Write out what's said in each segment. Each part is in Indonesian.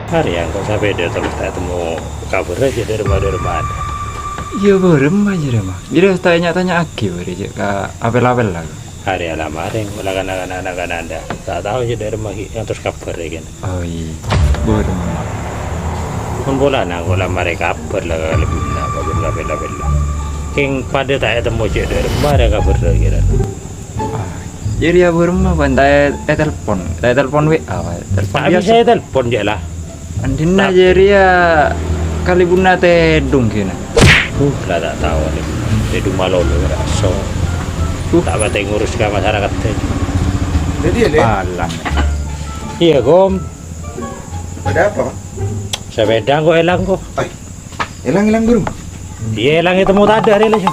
Hari yang kok sampai dia terus tak temu kabur aja dari rumah. Iya berem aja deh mah. Jadi tanya-tanya Aki beri ke apel-apel lah. Hari lama ring ulah anak-anak anda. Tak tahu aja dari rumah yang terus kabur ya kan. Oh iya berem. Pun bola nak bola mereka kabur lah lebih nak kabur lah bela. King pada tak temu aja dari rumah ada kabur lagi kan. Jadi ya berem apa telepon WA telepon Tak bisa telepon je lah. Andina jadi ya kali bunda tedung kena. Lah tak tahu ni. Tedung malolo raso. Tak patay ngurus ka masyarakat tadi. Jadi ya, Palang. Iya kom. Ada apa? Sepeda kok elang kok. Hilang burung. Iya elang itu mau tak ada relasi.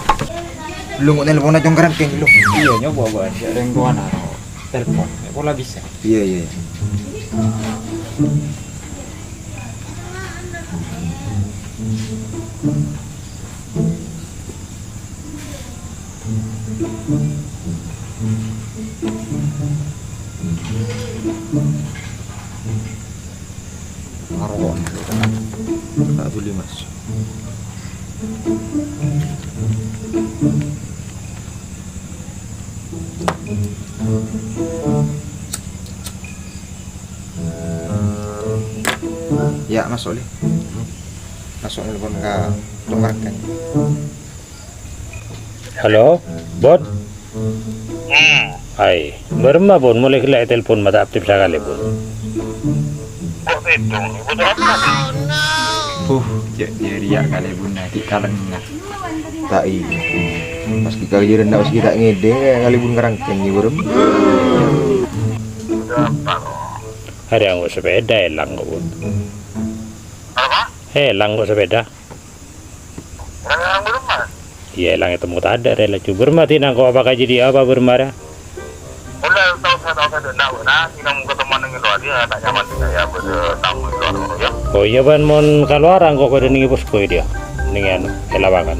Belum mau telepon aja ngkarang keng lu. Iya nyoba buat yang gua naro telepon. Pola bisa. Iya. Marwon. Tak boleh mas. Ya masuk boleh. Masuk telepon ke tongkar kan. Halo, Bon. Hai, berma Bon mulai kelak telepon mata aktif sekali Bon. Jadi ya kali bunda di kalengnya. Tak iya. Pas kita kerja rendah pas kita ngede kali pun ngarang keng ni burung. Hari yang sepeda elang kok Bon. Elang kok sepeda. Orang berumah. Iya elang itu mau tak ada relasi. Bermati nak kau apakah jadi apa bermarah? Udah tahu saya dah nak kita mau ketemu dengan luar dia tak nyaman dengan ya bertamu itu ya. Oh iya ban mon kalau orang kok ada nih bosku dia dengan elabangan.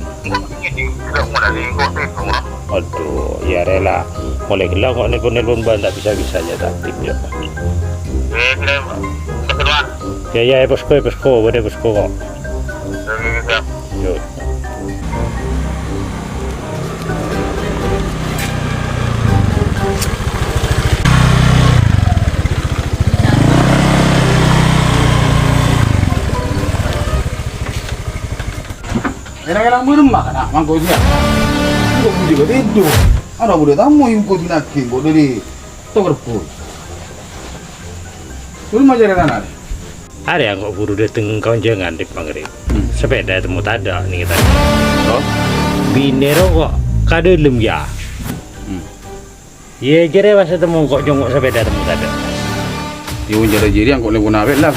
Ini kita mau dari kota itu. Aduh, ya rela. Mulai gila kok nelpon ban tak bisa aja tak aktif ya. Kita keluar. Ya bosku, boleh bosku kok. Kita Yuk. Hilang berumah kan? Mangkau siap. Kau juga itu. Ada boleh tamu yang kau tidak keng kau dari tongkar pun. Belum aja ada. Ada yang kok buru dateng konjangan di Pangrip. Sepeda temu tak ada nih kita. Oh, binero kok kado lem ya. Iya kira masa temu kok jongkok sepeda temu tak ada. Dia menjadi jadi yang kau lepas naik lah.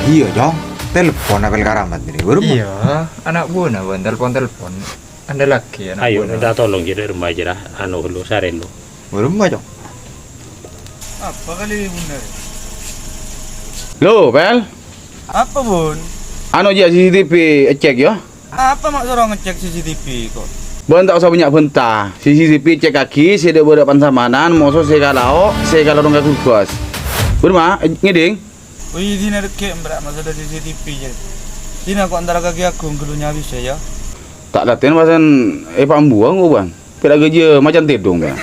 Iya dong. Telepon apel karamat ni baru. Iya, anak bunda buat telepon. Anda laki anak Ayo bunda. minta tolong jadi rumah aja lah. Anu lu saren lu. Baru macam. Apa kali bunda? Lo, Pel. Apa bun? Anu je CCTV cek ya. Apa mak suruh ngecek CCTV kok? Bon tak usah banyak bentah. CCTV cek kaki, saya dah berdepan samanan, moso saya kalau dong aku bos. Berma, ngeding. Wih, dina reke berak masa ada CCTV je. Dina kok antara kaki aku ngelunya habis ya. Tak latihan pasan pambuang kau bang. Pera kerja macam tedong bang.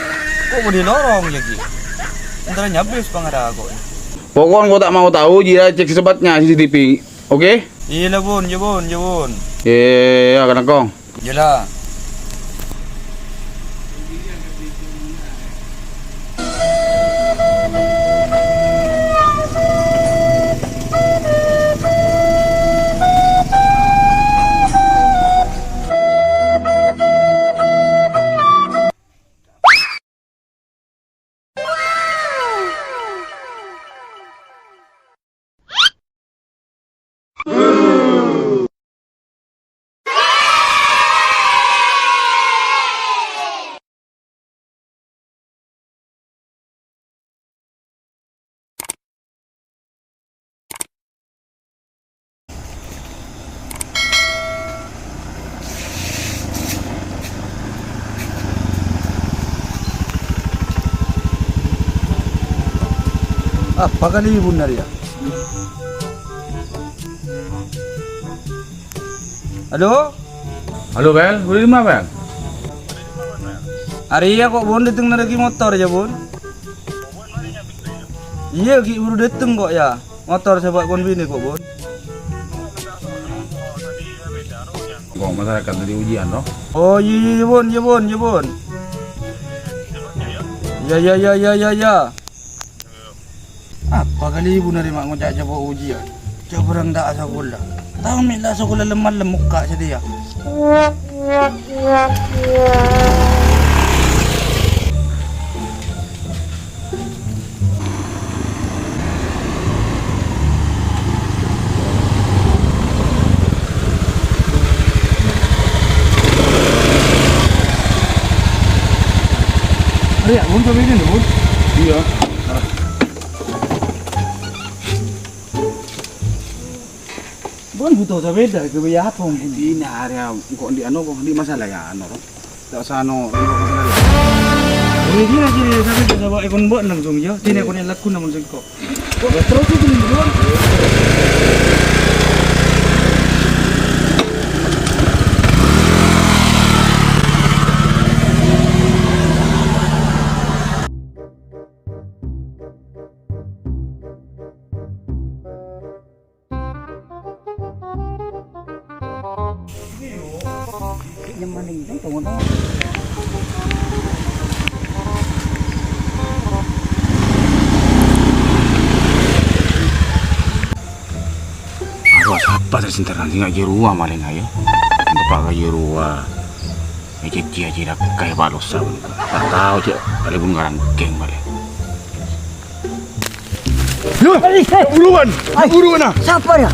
Kok boleh lorong je ki? Antara nyabis pengarah aku. Pokoknya kau tak mau tahu, jika cek secepatnya CCTV. Oke? Iya lah bun, je bun. Ya kadang kong. Yelah. Apa kali bunda ya? Halo? Halo Bel, udah di mana Bel? Hari ya kok Bon dateng lagi motor aja Bon. Iya Ki baru dateng kok ya. Motor saya bawa Bon bini kok Bon. Kok masyarakat tadi ujian toh? Oh iya Bon, iya Bon, iya Bon. Ya. Apa kali ibu nerima ngojak bawa ujian? Coba orang tak sekolah. Tahu ni lah sekolah lemah muka saja dia. Ada Bon coba ini Bon. Iya. Bon butuh sepeda ke biaya apa mungkin? Ini area kok di kok di masalah ya Tak usah Kira sampai dah bawa ikon buat langsung ya. Tini ikon yang laku namun sengkok. Kok terus itu ni Bon? Siapa tersintar nanti nggak jeruah maling ayo. Tempat nggak jeruah. Ejek dia kayak balos sah. Tak tahu je. Ada bungaran geng balik. Buruan! Buruan ah! Siapa ya?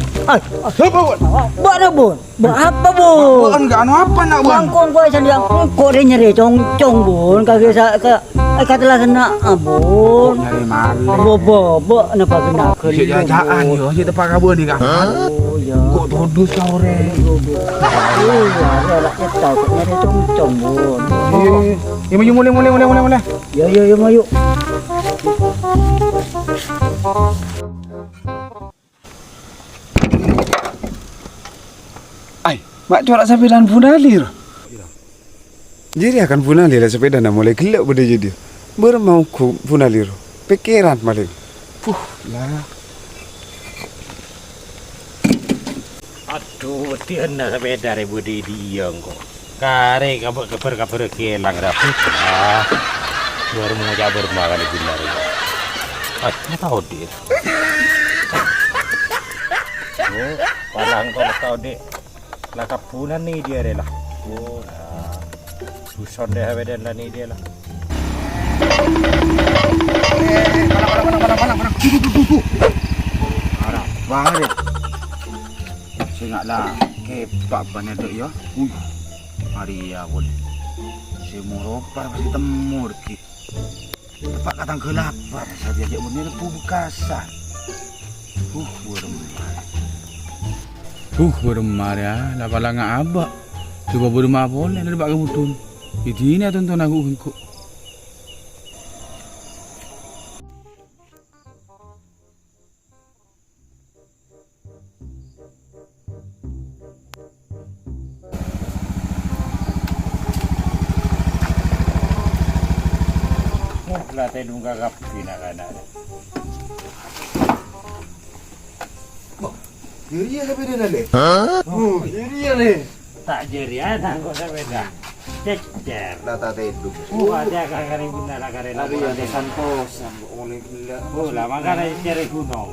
Siapa buat? Buat apa Bon? Buat apa Bon? Bukan nggak apa nak buat? Mangkong kau sendiri kok dia nyeri cong Bon. Katalah kena Bon. Nyari maling. Bobo, kenapa kena kena? Si jajaan yo, si tempat kabur di kan. Oh ya. Kok todus kau re? Iya, ya lah kita kok nyeri cong Bon. Ya maju mulai. Ya maju. Ay, mak corak sepeda punalir. Jadi akan punalir sepeda nak mulai gelap pada jadi. Bermau ku punalir. Pikiran maling. Lah. Aduh, tiada sepeda re budi dia kok. Kare kabar kelang rapit. Baru mengajak bermakan di benar. Nggak tahu dia. Oh, parang kau tahu deh. Lah kapunan nih dia lah. Oh, nah. Susah deh beda lah nih dia lah. Mana. Tuh. Arah, bahaya. Saya naklah kepak banyak dok ya. Hari ya boleh. Saya mau ropar masih temur ki. Tepat katang kelapa saya diajak bener pubkasan. Beremar ya. Lapa langa abak. Coba beremar boleh dari bak kemutun. Ini tonton aku engkau. Lah tedung kakap pinakan ada. Diri ya sepeda le. Diri ya le. Tak jerian kok sepeda. Cecer. Lata tedung. Ada kakare bunda lah kare lah. Ada santosan oleh gila. Oh lah makanya cari gunung.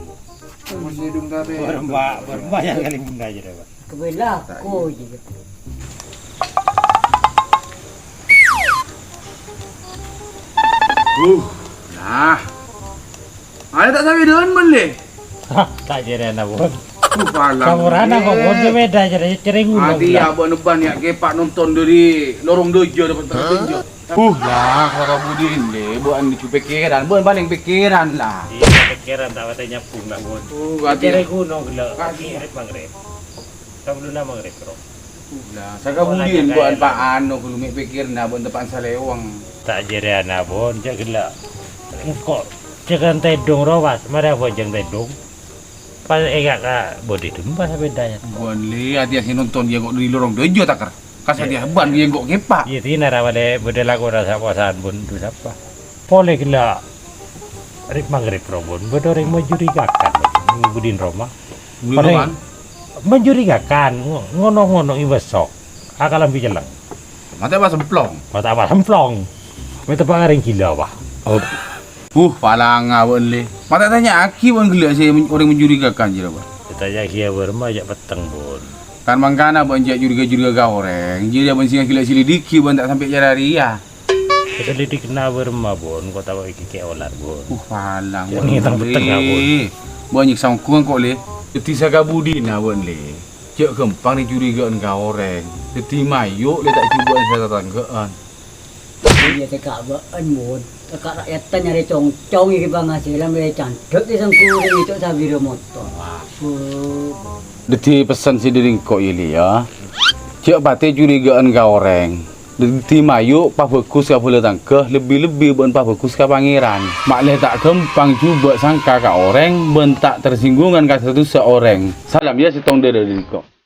Masih hidung kate. Berembak yang kali bunda aja dah. Kebelah kau je. Nah. Ada tak sampai dengan boleh. Tak jerian abon. Palang. Kamurana kok bodo beda cari gunung. Adi abang neban ya kepak nonton dari lorong dojo dapat tunjuk. Lah kalau budi ini bukan pikiran, bukan paling pikiran lah. Iya pikiran tak watanya pun nak bon. Cari gunung gila. Ngrep mangrep. Tak belum nama ngrep bro. Lah saka budi bukan pak anu kalau mik pikir nah bukan tepan salewang. Tak jerian abon jak gila. Kok jangan tedong rawas, mana apa jangan tedong. Pas enggak ka bodi dembas bedanya. Boleh dia si nonton dia kok di lorong dojo takar. Kasih dia ban dia kok kepak. Iya tina rawale bodi lagu rasa pasan bun tu siapa. Pole gila. Rik maghrib robon bedoreng mencurigakan budin Roma. Bulan Mencurigakan ngono-ngono ibesok. Akalan bijelang. mata apa semplong. Mata apa semplong. Mata pangaring gila wah. Palang awak le. Mata tanya aki pun gila saya orang mencurigakan je apa. Kita kia berma ajak peteng bun. Kan mangkana banjak juriga-juriga goreng. Jadi dia bensingan gila silidiki pun tak sampai jari ya. Kita lidik kena berma bun. Kau tahu iki ke olat bun. Palang. Yang hitang peteng awak. Banyak sangkuan kok le. Jadi sagabudi na wan le. Cek gempang ni curigaan goreng. Jadi mayuk le tak cuba saya tatanggaan. Dia cakap an mun. Kakak rakyat tanya re cong iki bang hasilan me cantik di sangkuring itu sabira motor. Deti pesan si diri kok ili ya. Cek pate curigaan goreng. Deti mayuk pa bagus ka boleh tangkeh lebih-lebih ben pa bagus ka pangeran. Mak le tak gempang cuba sangka ka orang ben tak tersinggungan ka satu seorang. Salam ya si tong dari kok.